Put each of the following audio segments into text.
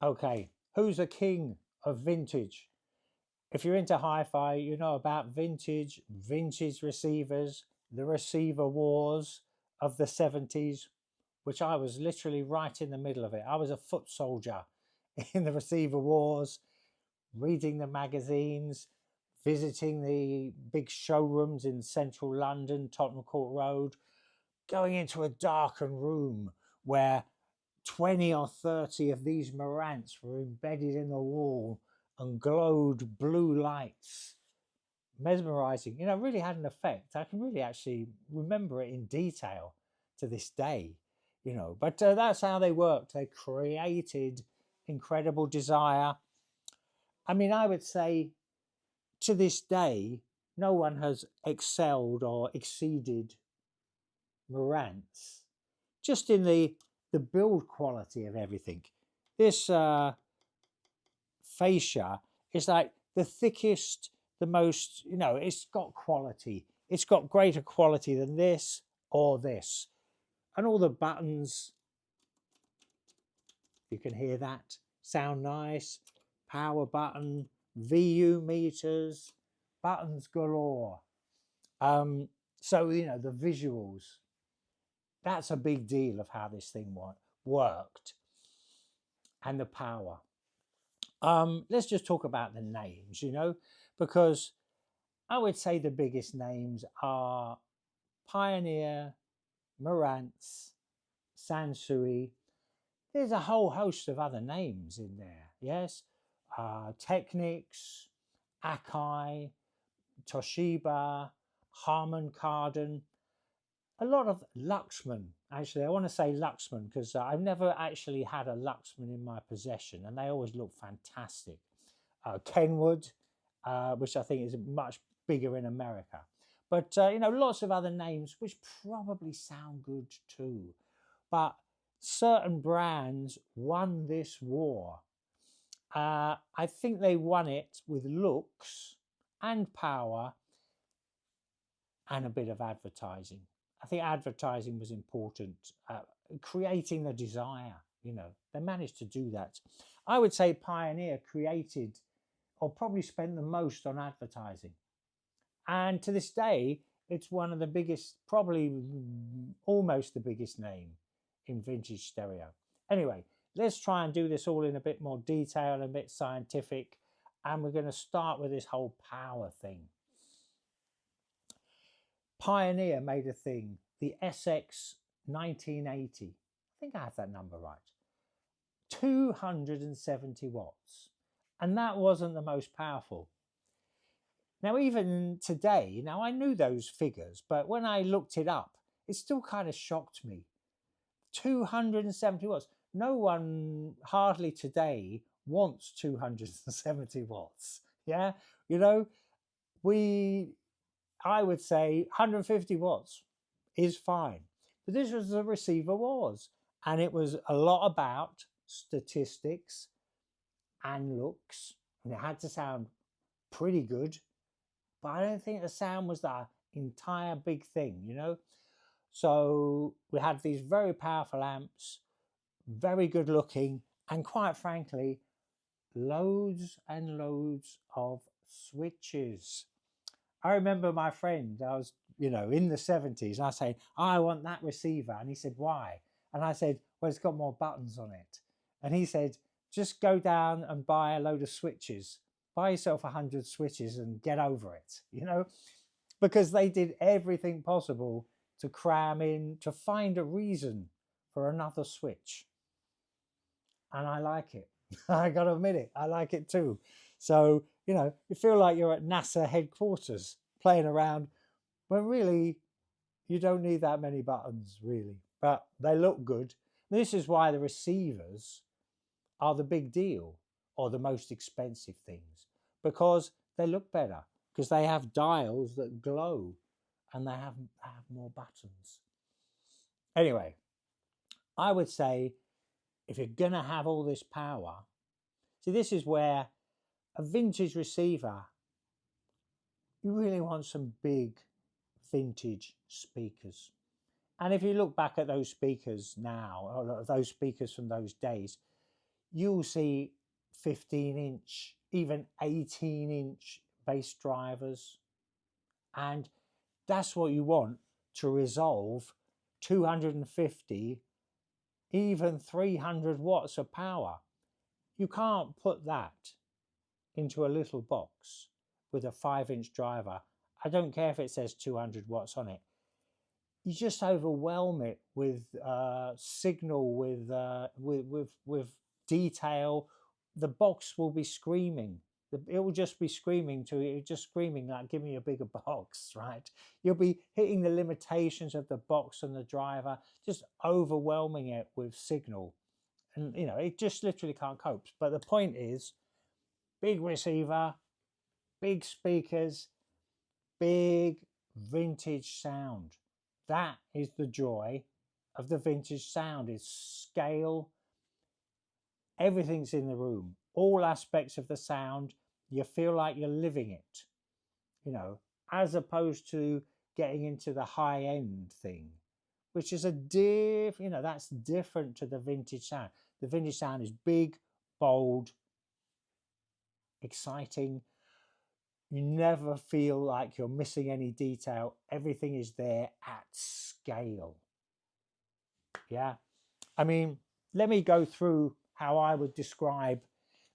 Okay, who's the king of vintage? If you're into hi-fi, you know about vintage receivers, the receiver wars of the 70s, which I was literally right in the middle of it. I was a foot soldier in the receiver wars, reading the magazines, visiting the big showrooms in central London, Tottenham Court Road, going into a darkened room where 20 or 30 of these Marantz were embedded in the wall and glowed blue lights. Mesmerizing, really had an effect. I can really actually remember it in detail to this day. But that's how they worked. They created incredible desire. I mean, I would say to this day, no one has excelled or exceeded Marantz just in the build quality of everything. This fascia is like the thickest, the most, it's got quality. It's got greater quality than this or this. And all the buttons, you can hear that, sound nice. Power button, VU meters, buttons galore. So, the visuals, that's a big deal of how this thing worked and the power. Let's just talk about the names, because I would say the biggest names are Pioneer, Marantz, Sansui. There's a whole host of other names in there, yes? Technics, Akai, Toshiba, Harman Kardon, a lot of Luxman. Actually, I want to say Luxman because I've never actually had a Luxman in my possession, and they always look fantastic. Kenwood, which I think is much bigger in America, but lots of other names which probably sound good too. But certain brands won this war. I think they won it with looks and power and a bit of advertising. I think advertising was important, creating the desire. They managed to do that. I would say Pioneer created or probably spent the most on advertising. And to this day, it's one of the biggest, probably almost the biggest name in vintage stereo. Anyway, let's try and do this all in a bit more detail and a bit scientific. And we're going to start with this whole power thing. Pioneer made a thing, the SX 1980. I think I have that number right. 270 watts. And that wasn't the most powerful. Now, even today, now I knew those figures, but when I looked it up, it still kind of shocked me. 270 watts. No one hardly today wants 270 watts. Yeah. I would say 150 watts is fine. But this was the receiver wars. And it was a lot about statistics and looks. And it had to sound pretty good. But I don't think the sound was the entire big thing. So we had these very powerful amps, very good looking, and quite frankly, loads and loads of switches. I remember my friend, I was, in the 70s, and I said, I want that receiver. And he said, why? And I said, well, it's got more buttons on it. And he said, just go down and buy a load of switches. Buy yourself 100 switches and get over it, because they did everything possible to cram in, to find a reason for another switch. And I like it. I got to admit it, I like it too. So, you feel like you're at NASA headquarters playing around when really you don't need that many buttons, really. But they look good. This is why the receivers are the big deal or the most expensive things, because they look better, because they have dials that glow and they have more buttons. Anyway, I would say if you're going to have all this power, see, this is where a vintage receiver, you really want some big vintage speakers. And if you look back at those speakers now, or those speakers from those days, you'll see 15-inch, even 18-inch bass drivers. And that's what you want to resolve 250, even 300 watts of power. You can't put that into a little box with a 5-inch driver. I don't care if it says 200 watts on it. You just overwhelm it with signal, with detail. The box will be screaming. It will just be screaming to you, just screaming like, "Give me a bigger box!" Right? You'll be hitting the limitations of the box and the driver, just overwhelming it with signal, and it just literally can't cope. But the point is, big receiver, big speakers, big vintage sound. That is the joy of the vintage sound, is scale. Everything's in the room, all aspects of the sound. You feel like you're living it, as opposed to getting into the high end thing, which is that's different to the vintage sound. The vintage sound is big, bold, exciting. You never feel like you're missing any detail. Everything is there at scale. Yeah. I mean, let me go through how I would describe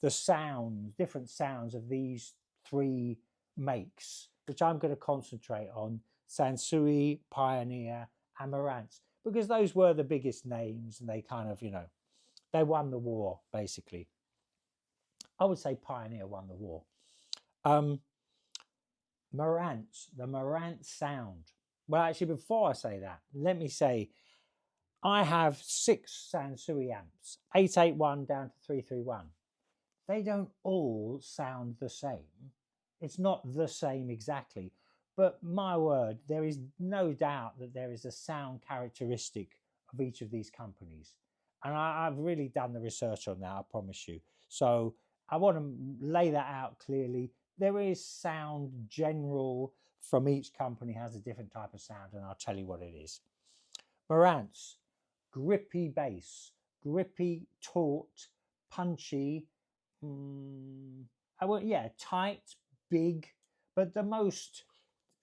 the sounds, different sounds of these three makes, which I'm going to concentrate on: Sansui, Pioneer, and Marantz, because those were the biggest names and they kind of, they won the war, basically. I would say Pioneer won the war. Marantz, the Marantz sound. Well, actually, before I say that, let me say I have 6 Sansui amps, 881 down to 331. They don't all sound the same. It's not the same exactly, but my word, there is no doubt that there is a sound characteristic of each of these companies. And I've really done the research on that, I promise you. So I want to lay that out clearly. There is sound general from each company, has a different type of sound, and I'll tell you what it is. Marantz, grippy bass, grippy, taut, punchy, tight, big, but the most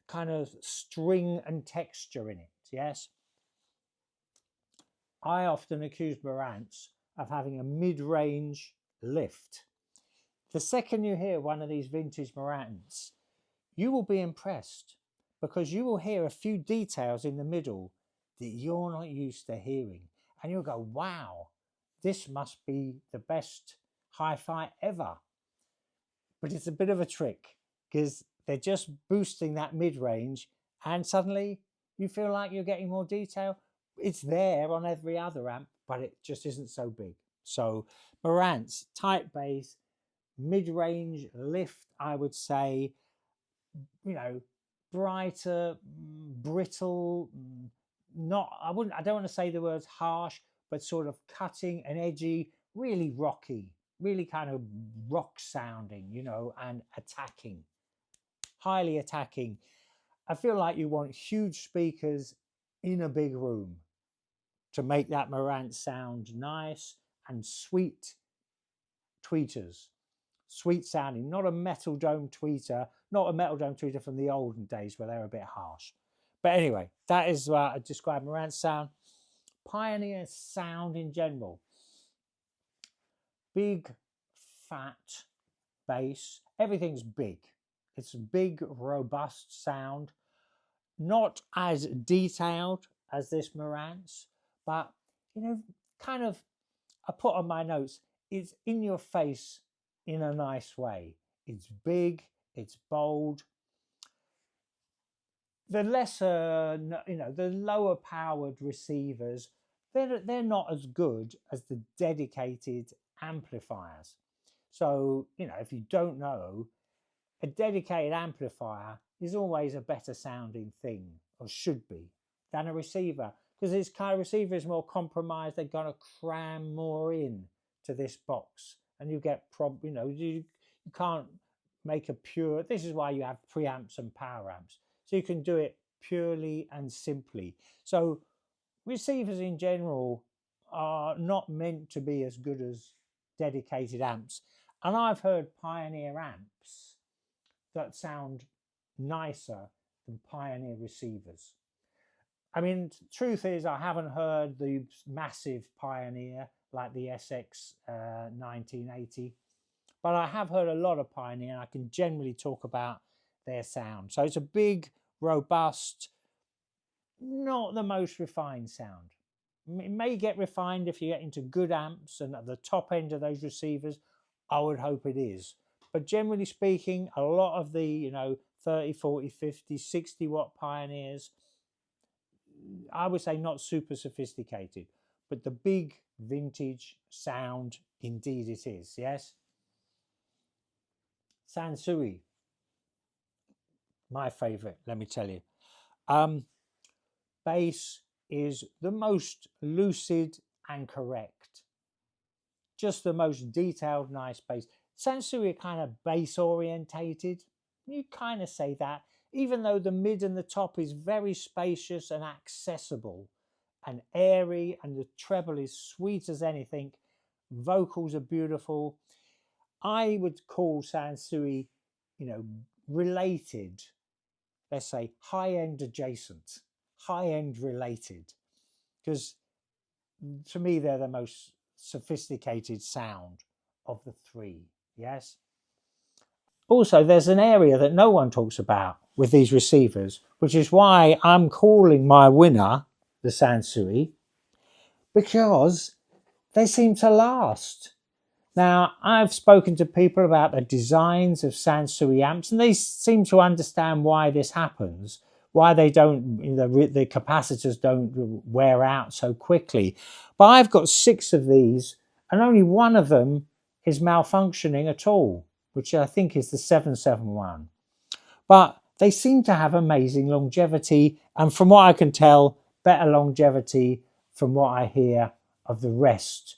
kind of string and texture in it. Yes, I often accuse Marantz of having a mid-range lift. The second you hear one of these vintage Marantz, you will be impressed, because you will hear a few details in the middle that you're not used to hearing, and you'll go, "Wow, this must be the best hi-fi ever." But it's a bit of a trick, because they're just boosting that mid-range, and suddenly you feel like you're getting more detail. It's there on every other amp, but it just isn't so big. So Marantz, tight bass, mid-range lift, I would say, brighter, brittle, I don't want to say the words harsh, but sort of cutting and edgy, really rocky, really kind of rock sounding, and attacking, highly attacking. I feel like you want huge speakers in a big room to make that Marantz sound nice, and sweet tweeters, sweet sounding, not a metal dome tweeter, not a metal dome tweeter from the olden days where they were a bit harsh. But anyway, that is what I describe Marantz sound. Pioneer sound in general. Big, fat bass. Everything's big. It's a big, robust sound. Not as detailed as this Marantz, but, kind of, I put on my notes, it's in your face in a nice way. It's big, it's bold. The lesser, the lower powered receivers, they're not as good as the dedicated amplifiers. So, if you don't know, a dedicated amplifier is always a better sounding thing, or should be, than a receiver, because this kind of receiver is more compromised. They're going to cram more in to this box, and you get you can't make a pure. This is why you have preamps and power amps, so you can do it purely and simply. So receivers in general are not meant to be as good as dedicated amps. And I've heard Pioneer amps that sound nicer than Pioneer receivers. I mean, truth is, I haven't heard the massive Pioneer like the SX 1980, but I have heard a lot of Pioneer, and I can generally talk about their sound. So it's a big, robust, not the most refined sound. It may get refined if you get into good amps and at the top end of those receivers. I would hope it is. But generally speaking, a lot of the 30, 40, 50, 60 watt Pioneers, I would say not super sophisticated, but the big vintage sound, indeed it is. Yes. Sansui, my favorite, let me tell you. Bass is the most lucid and correct. Just the most detailed, nice bass. Sansui are kind of bass orientated. You kind of say that, even though the mid and the top is very spacious and accessible and airy, and the treble is sweet as anything. Vocals are beautiful. I would call Sansui, related, let's say high-end adjacent, high-end related, because to me they're the most sophisticated sound of the three. Yes. Also, there's an area that no one talks about with these receivers, which is why I'm calling my winner the Sansui, because they seem to last. Now, I've spoken to people about the designs of Sansui amps, and they seem to understand why this happens, why they don't, the capacitors don't wear out so quickly. But I've got 6 of these, and only one of them is malfunctioning at all, which I think is the 771. But they seem to have amazing longevity, and from what I can tell, better longevity from what I hear of the rest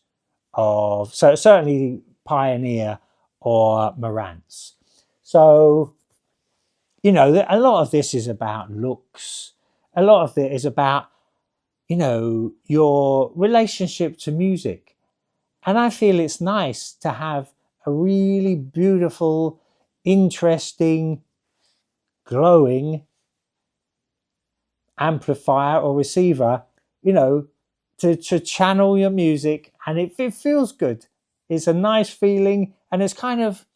of, so certainly Pioneer or Marantz. So, a lot of this is about looks. A lot of it is about, your relationship to music. And I feel it's nice to have a really beautiful, interesting, glowing amplifier or receiver, to channel your music, and it feels good. It's a nice feeling, and it's kind of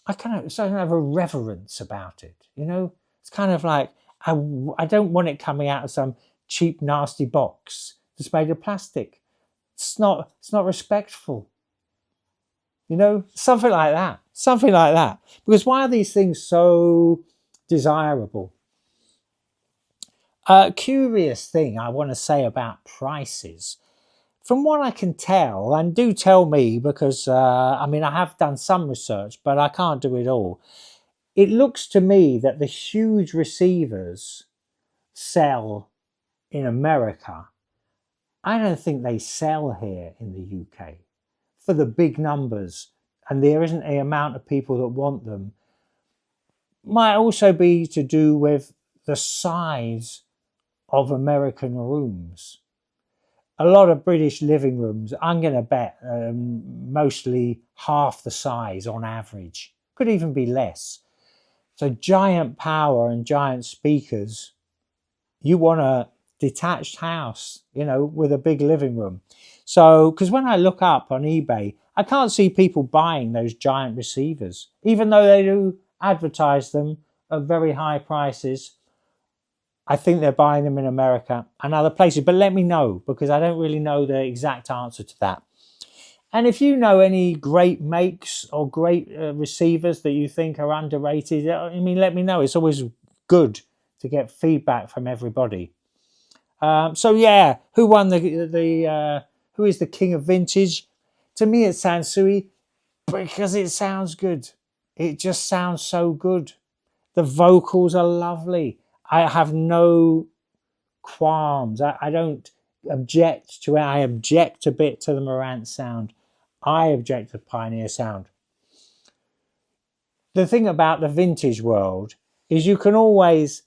have a reverence about it. It's kind of like I don't want it coming out of some cheap, nasty box that's made of plastic. It's not respectful. Something like that. Something like that. Because why are these things so desirable? Curious thing I want to say about prices. From what I can tell, and do tell me, because I have done some research, but I can't do it all. It looks to me that the huge receivers sell in America. I don't think they sell here in the UK for the big numbers, and there isn't the amount of people that want them. Might also be to do with the size of American rooms. A lot of British living rooms, I'm going to bet, mostly half the size on average. Could even be less. So giant power and giant speakers. You want a detached house, with a big living room. So, because when I look up on eBay, I can't see people buying those giant receivers, even though they do advertise them at very high prices. I think they're buying them in America and other places, but let me know, because I don't really know the exact answer to that. And if you know any great makes or great receivers that you think are underrated, let me know. It's always good to get feedback from everybody. So yeah, who won who is the king of vintage? To me, it's Sansui, because it sounds good. It just sounds so good. The vocals are lovely. I have no qualms. I don't object to it. I object a bit to the Marantz sound. I object to Pioneer sound. The thing about the vintage world is you can always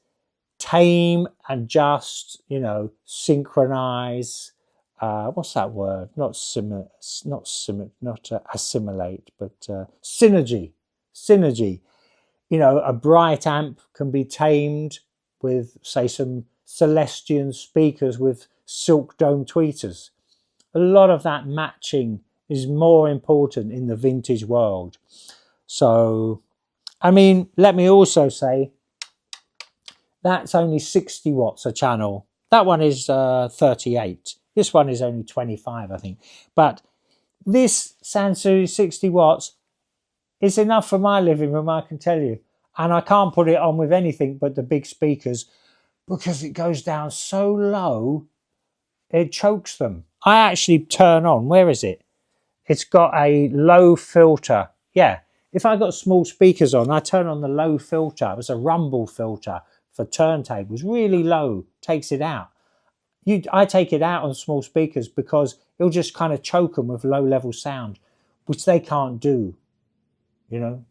tame, adjust, synchronize, what's that word? Not assimilate, but synergy. Synergy. You know, a bright amp can be tamed with, say, some Celestion speakers with silk dome tweeters. A lot of that matching is more important in the vintage world. So, I mean, let me also say that's only 60 watts a channel. That one is 38. This one is only 25, I think. But this Sansui 60 watts is enough for my living room, I can tell you. And I can't put it on with anything but the big speakers because it goes down so low, it chokes them. I actually turn on, where is it? It's got a low filter. Yeah, if I got small speakers on, I turn on the low filter. It was a rumble filter for turntables, really low, takes it out. I take it out on small speakers because it'll just kind of choke them with low level sound, which they can't do, you know.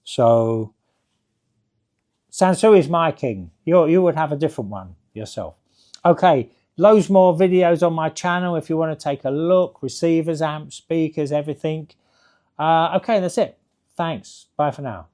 So Sansui is my king. You would have a different one yourself. Okay, loads more videos on my channel if you want to take a look. Receivers, amps, speakers, everything. Okay, that's it. Thanks. Bye for now.